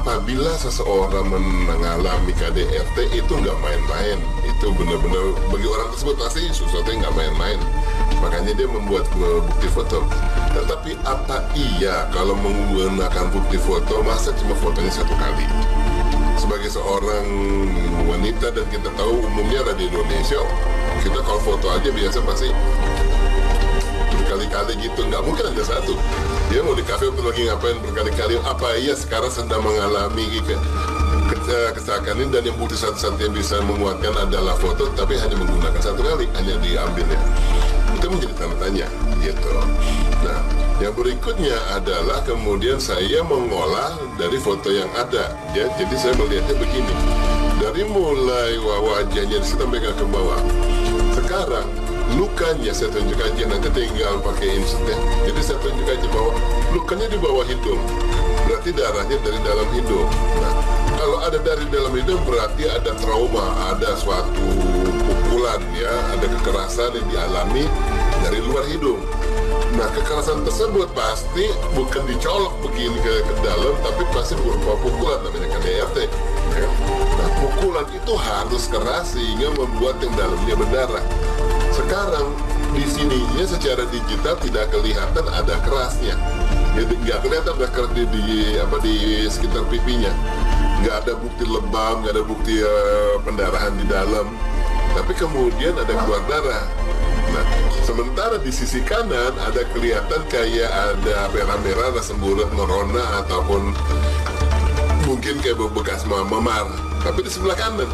apabila seseorang mengalami KDRT itu nggak main-main. Itu benar-benar bagi orang tersebut pasti sesuatu yang nggak main-main. Makanya dia membuat bukti foto. Tetapi apa iya kalau menggunakan bukti foto, masa cuma fotonya satu kali? Sebagai seorang wanita, dan kita tahu umumnya ada di Indonesia, kita kalau foto aja biasa pasti berkali-kali gitu, nggak mungkin ada satu. Dia mau di kafe lagi ngapain berkali-kali, apa iya sekarang sedang mengalami kecelakaan ini, dan yang bukti satu-satunya yang bisa menguatkan adalah foto, tapi hanya menggunakan satu kali, hanya diambilnya. Itu menjadi tanda tanya gitu. Nah, yang berikutnya adalah kemudian saya mengolah dari foto yang ada, ya. Jadi saya melihatnya begini, dari mulai wajahnya di situ sampai ke bawah. Sekarang lukanya saya tunjuk aja, nanti tinggal pakai insert ya. Jadi saya tunjuk aja bahwa lukanya di bawah hidung, berarti darahnya dari dalam hidung. Nah, kalau ada dari dalam hidung berarti ada trauma, ada suatu pukulan ya, ada kekerasan yang dialami dari luar hidung. Nah, kekerasan tersebut pasti bukan dicolok begini ke dalam, tapi pasti berupa pukulan, namanya KDRT ya. Nah, pukulan itu harus keras sehingga membuat yang dalamnya berdarah. Sekarang di sininya secara digital tidak kelihatan ada kerasnya. Jadi nggak kelihatan ada keras di sekitar pipinya. Nggak ada bukti lebam, nggak ada bukti pendarahan di dalam. Tapi kemudian ada keluar darah. Nah, sementara di sisi kanan ada kelihatan kayak ada merah-merah, rasa semburat, merona, ataupun mungkin kayak bekas memar. Tapi di sebelah kanan.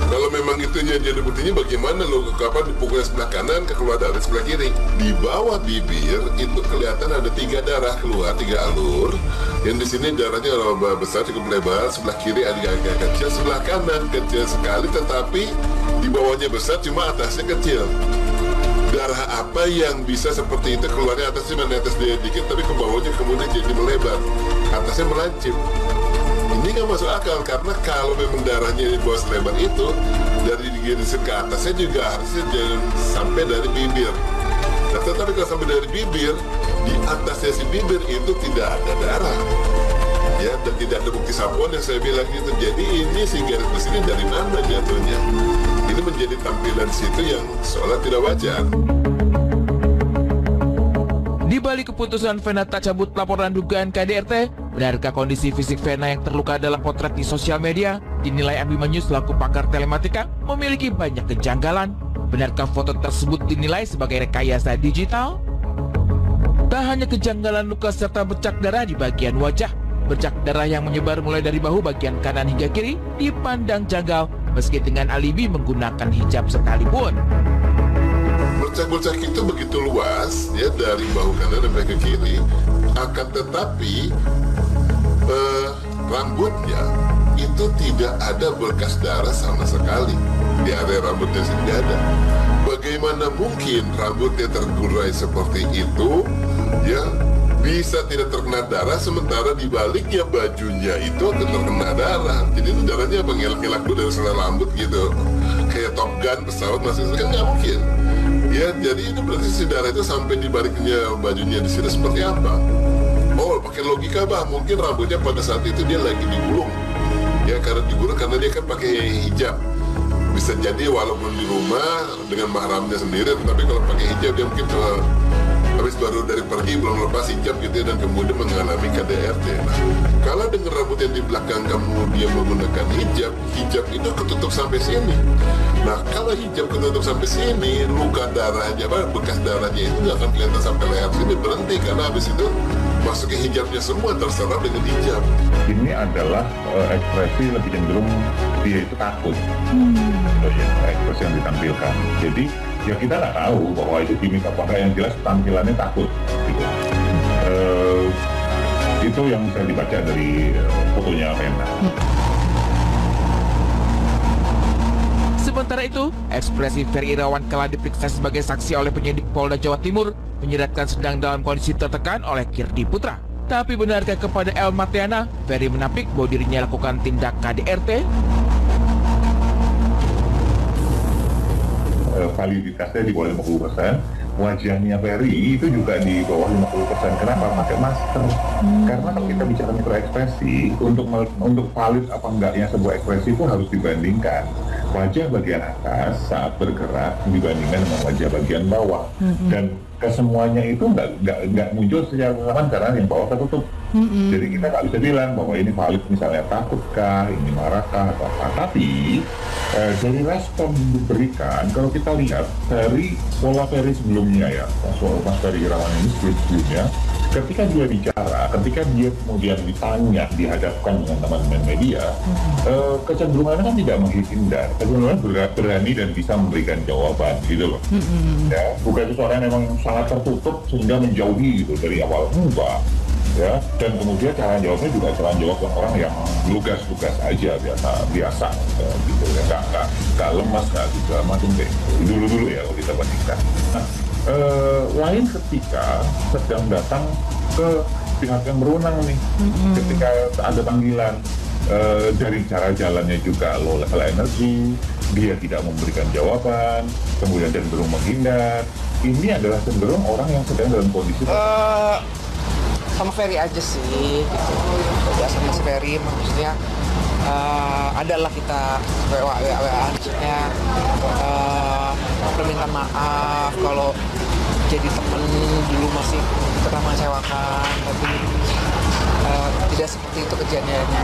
Kalau memang itu jadi buktinya, bagaimana lo kapan dipukul sebelah kanan, keluar dari sebelah kiri? Di bawah bibir itu kelihatan ada 3 darah keluar, 3 alur. Yang di sini darahnya besar, cukup lebar. Sebelah kiri agak kecil, sebelah kanan kecil sekali, tetapi di bawahnya besar, cuma atasnya kecil. Darah apa yang bisa seperti itu keluarnya atasnya menetes dikit, tapi ke bawahnya kemudian jadi melebar, atasnya melancip? Ini nggak masuk akal, karena kalau memang darahnya di bawah selebar itu, dari gigisan ke atasnya juga harusnya jangan sampai dari bibir. Nah, tetapi kalau sampai dari bibir, di atasnya si bibir itu tidak ada darah, ya, dan tidak ada bukti sapuan yang saya bilang gitu. Jadi ini si garis di sini dari mana jatuhnya? Ini menjadi tampilan situ yang seolah tidak wajar. Di balik keputusan Vena tak cabut laporan dugaan KDRT, benarkah kondisi fisik Vena yang terluka dalam potret di sosial media dinilai Abimanyu selaku pakar telematika memiliki banyak kejanggalan? Benarkah foto tersebut dinilai sebagai rekayasa digital? Tak hanya kejanggalan luka serta bercak darah di bagian wajah, bercak darah yang menyebar mulai dari bahu bagian kanan hingga kiri dipandang janggal meski dengan alibi menggunakan hijab sekalipun. Bercak-bercak itu begitu luas ya, dari bahu kanan sampai ke kiri. Akan tetapi rambutnya itu tidak ada bekas darah sama sekali. Di area rambutnya tidak ada. Bagaimana mungkin rambutnya tergurai seperti itu ya, bisa tidak terkena darah, sementara di baliknya bajunya itu terkena darah. Jadi itu darahnya mengelak-elak dari selai rambut gitu, kayak Top Gun pesawat masih, kan nggak mungkin. Ya, jadi ini berarti si darah itu sampai di baliknya bajunya di sini seperti apa? Oh, pakai logika bah, mungkin rambutnya pada saat itu dia lagi digulung. Ya, karena digulung karena dia kan pakai hijab. Bisa jadi walaupun di rumah dengan mahramnya sendiri, tapi kalau pakai hijab dia mungkin cuma habis baru dari pergi belum lepas hijab gitu ya, dan kemudian mengalami KDRT. Nah, kalau dengan rambut yang di belakang kemudian menggunakan hijab, hijab itu ketutup sampai sini. Nah, kalau hijab ketutup sampai sini, luka darahnya, bekas darahnya itu nggak akan kelihatan sampai leher sini, berhenti karena habis itu masukin hijabnya semua terserap dengan hijab. Ini adalah ekspresi lebih cenderung dia itu takut. Ekspresi yang ditampilkan. Jadi ya kita nggak tahu bahwa itu gimmick apakah, yang jelas tampilannya takut. Gitu. Itu yang saya dibaca dari fotonya Vena. Sementara itu, ekspresi Ferry Irawan kala diperiksa sebagai saksi oleh penyidik Polda Jawa Timur menyeratkan sedang dalam kondisi tertekan oleh Kirdi Putra. Tapi benarkah kepada El Matiana, Ferry menampik bahwa dirinya lakukan tindak KDRT? Validitasnya di bawah 50%, wajahnya Ferry itu juga di bawah 50%. Kenapa? Pakai masker. Karena kalau kita bicara mikroekspresi, untuk valid apa enggaknya sebuah ekspresi itu harus dibandingkan wajah bagian atas saat bergerak dibandingkan dengan wajah bagian bawah. Dan kesemuanya itu nggak muncul secara bersamaan karena yang bawah tertutup. Jadi kita nggak bisa bilang bahwa ini valid misalnya takutkah, ini marahkah atau apa. Tapi dari respon diberikan, kalau kita lihat dari pola Ferry sebelumnya ya, Mas Ferry Irawan ini sebelumnya, ketika dia bicara, ketika dia kemudian ditanya, dihadapkan dengan teman-teman media, kecenderungannya kan tidak menghindar, kecenderungannya berani dan bisa memberikan jawaban gitu loh. Ya, bukan sesuatu yang memang sangat tertutup sehingga menjauhi gitu dari awal, enggak. Ya, dan kemudian cara jawabnya juga cara jawab orang yang lugas-lugas aja biasa gitu ya, nggak lemas, nggak segala macam deh dulu ya kalau kita bandingkan. Nah, lain ketika sedang datang ke pihak yang berwenang nih, ketika ada panggilan, dari cara jalannya juga low level energy, dia tidak memberikan jawaban, kemudian cenderung menghindar. Ini adalah cenderung orang yang sedang dalam kondisi sama Ferry aja sih gitu. Ya sama Ferry maksudnya adalah kita WA maksudnya permintaan maaf kalau jadi temen dulu masih pernah mengecewakan, tapi tidak seperti itu kejadiannya.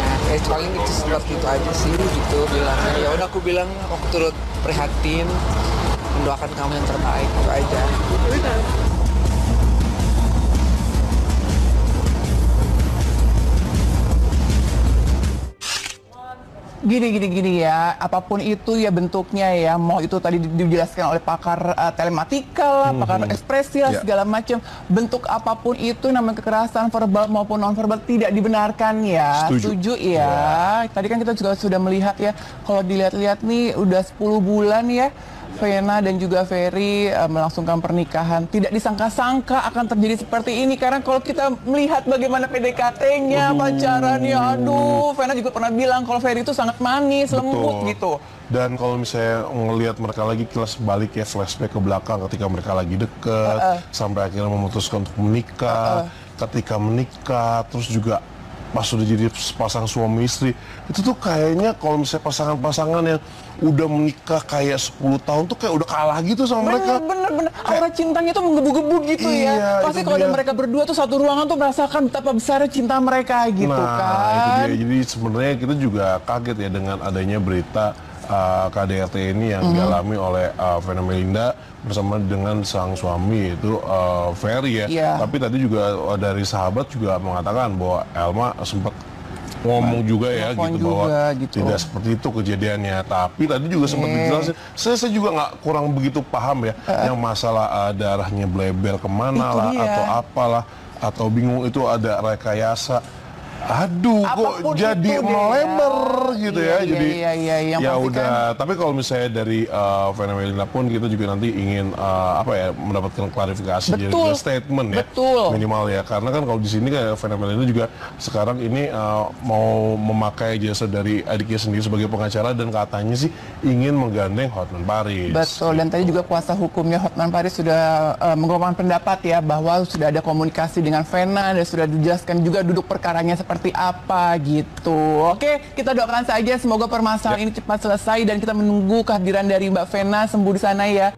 Paling itu seperti itu aja sih gitu bilangnya. Ya udah aku bilang aku turut prihatin, mendoakan kamu yang terbaik itu aja. Gini ya, apapun itu ya bentuknya ya, mau itu tadi dijelaskan oleh pakar telematika lah, pakar ekspresi lah, segala macam, bentuk apapun itu namanya kekerasan verbal maupun non-verbal tidak dibenarkan ya. Setuju ya. Tadi kan kita juga sudah melihat ya, kalau dilihat-lihat nih udah 10 bulan ya, Vena dan juga Ferry melangsungkan pernikahan. Tidak disangka-sangka akan terjadi seperti ini. Karena kalau kita melihat bagaimana PDKT-nya, pacarannya, aduh, Vena juga pernah bilang kalau Ferry itu sangat manis, lembut gitu. Dan kalau misalnya ngelihat mereka lagi kilas balik ya, flashback ke belakang ketika mereka lagi deket, sampai akhirnya memutuskan untuk menikah, ketika menikah, terus juga pas sudah jadi sepasang suami istri, itu tuh kayaknya kalau misalnya pasangan-pasangan yang udah menikah kayak 10 tahun tuh kayak udah kalah gitu sama mereka. Bener. Aura cintanya tuh menggebu-gebu gitu ya. Pasti kalau ada mereka berdua tuh satu ruangan tuh merasakan betapa besar cinta mereka gitu kan. Itu dia. Jadi sebenarnya kita juga kaget ya dengan adanya berita KDRT ini yang dialami oleh Vena Melinda bersama dengan sang suami itu Ferry ya. Tapi tadi juga dari sahabat juga mengatakan bahwa Elma sempat ngomong juga ya gitu bahwa tidak seperti itu kejadiannya. Tapi tadi juga sempat dijelasin, saya juga nggak kurang begitu paham ya yang masalah darahnya bleber kemana lah atau apalah, atau bingung itu ada rekayasa. Aduh, kok jadi melebar gitu ya. Jadi ya udah. Tapi kalau misalnya dari Vena Melinda pun kita juga nanti ingin mendapatkan klarifikasi jadi statement ya, minimal ya. Karena kan kalau di sini kan Vena Melinda juga sekarang ini mau memakai jasa dari adiknya sendiri sebagai pengacara dan katanya sih ingin menggandeng Hotman Paris. Betul. Dan tadi juga kuasa hukumnya Hotman Paris sudah mengemukakan pendapat ya bahwa sudah ada komunikasi dengan Vena dan sudah dijelaskan juga duduk perkaranya seperti apa gitu. Oke, kita doakan saja semoga permasalahan ini cepat selesai dan kita menunggu kehadiran dari Mbak Vena sembuh di sana ya.